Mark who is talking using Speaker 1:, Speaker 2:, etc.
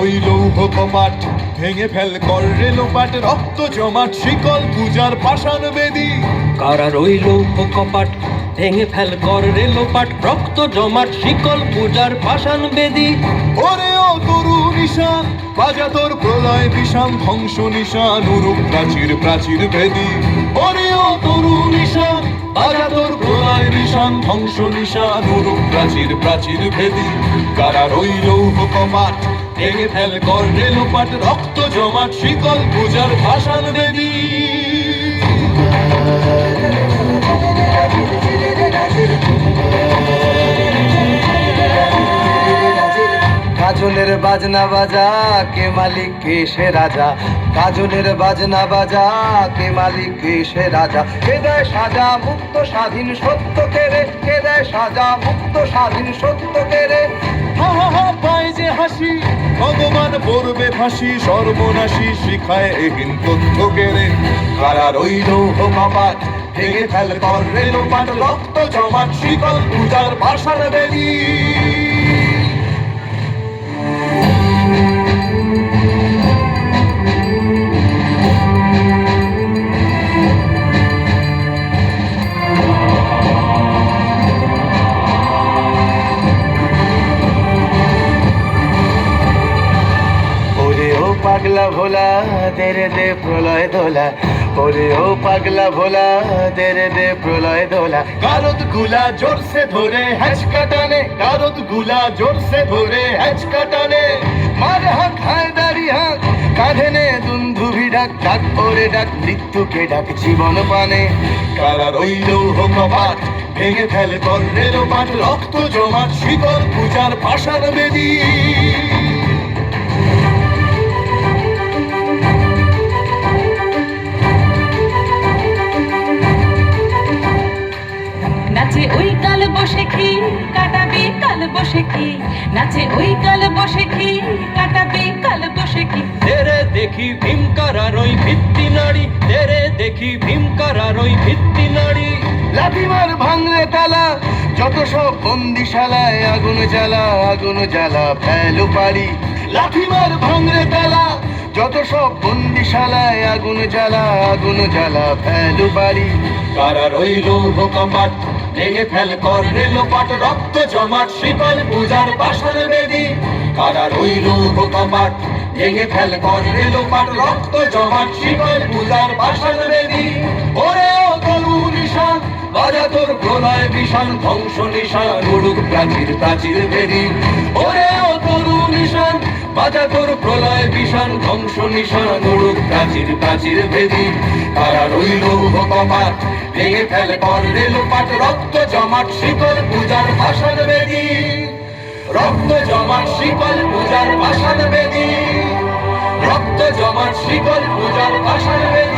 Speaker 1: ওই লৌহ কপাট ভেঙে ফেল কর রে লোপাট, রক্ত জমাট শিকল পূজার পাষাণ বেদী।
Speaker 2: কারা রইল কপাট ভেঙে ফেল কর রে লোপাট, রক্ত জমাট শিকল পূজার পাষাণ বেদী।
Speaker 1: ওরে ও তরু নিশান বাজা তোর প্রলয় বিষাণ, ধ্বংস নিশান উরুপ প্রাচীর প্রাচীর ভেদী। ওরে ও তরু নিশান বাজা তোর প্রলয় বিষাণ, ধ্বংস নিশান উরুপ প্রাচীর প্রাচীর ভেদী। কারা রইল কপাট ভেঙে ফেল কর রে লোপাট, রক্ত জমাট শিকল পূজার পাষাণ বেদী।
Speaker 3: কাজলের বাজনা বাজা কে মালিক কে সে রাজা, কাজলের বাজনা বাজা কে মালিক কে সে রাজা। কে দেয় সাজা মুক্ত স্বাধীন সত্য কেড়ে, কে দেয় সাজা মুক্ত স্বাধীন সত্য কেড়ে।
Speaker 1: হা হা হা পায় যে হাসি ভগবান পড়বে ফাঁসি, সর্বনাশী শিখায় এহীন তথ্য কেড়ে। কারা রইল কপাট ভেঙে ফেল কর রে লোপাট, রক্ত জমাট শিকল পূজার পাষাণ বেদী।
Speaker 3: পাগলা ভোলা দেরে দে প্রলয় দোলা, ওরে ও পাগলা ভোলা দেরে দে প্রলয় দোলা।
Speaker 1: কারদ গুলা জোরসে ধরে হ্যাচকা টানে, কারদ গুলা জোরসে ধরে হ্যাচকা টানে।
Speaker 3: মারে হাক হায় দাড়ি হাক কাঁধে নে দুন্ধুভি ডাক, ডাক ওরে ডাক মৃত্যুকে ডাক জীবন পানে।
Speaker 1: কারা রইল কপাট ভেঙে ফেল কর রে লোপাট, রক্ত জমাট শিকল পূজার পাষাণ বেদী।
Speaker 4: নাচে ওই কাল বসে কি কাটাবে কাল বসে কি, নাচে ওই কাল বসে কি কাটাবে কাল বসে কি।
Speaker 2: তেরে দেখি ভীমকারার ওই ভিত্তি নাড়ি, তেরে দেখি ভীমকারার ওই ভিত্তি নাড়ি।
Speaker 3: লাঠিমার ভাঙলে তালা যত সব বন্দিশালায়, আগুন জ্বালা আগুন জ্বালা ফেলু পারি। লাঠিমার ভাঙলে তালা যত সব বন্দিশালায়, আগুন জ্বালা আগুন জ্বালা ফেলু পারি।
Speaker 1: কারা রইল কপাট ভেঙে ফেল কর রে লোপাট, রক্ত জমাট শিকল পূজার পাষাণ বেদী। কারা রইল কপাট ভেঙে ফেল কর রে লোপাট, রক্ত জমাট শিকল পূজার পাষাণ বেদী। ওরে ও তরু নিশান বাজা তোর প্রলয় বিষাণ, ধ্বংস নিশান উড়ুক প্রাচীর প্রাচীর ভেদী। ওরে ও তরু নিশান বাজা তোর প্রলয় বিষাণ, ধ্বংস নিশান উড়ুক প্রাচীর প্রাচীর ভেদী। কারা রইল কপাট ভেঙে ফেল কর রে লোপাট, রক্ত জমাট শিকল পূজার পাষাণ বেদী। রক্ত জমাট শিকল পূজার পাষাণ বেদী, রক্ত জমাট শিকল পূজার পাষাণ বেদী।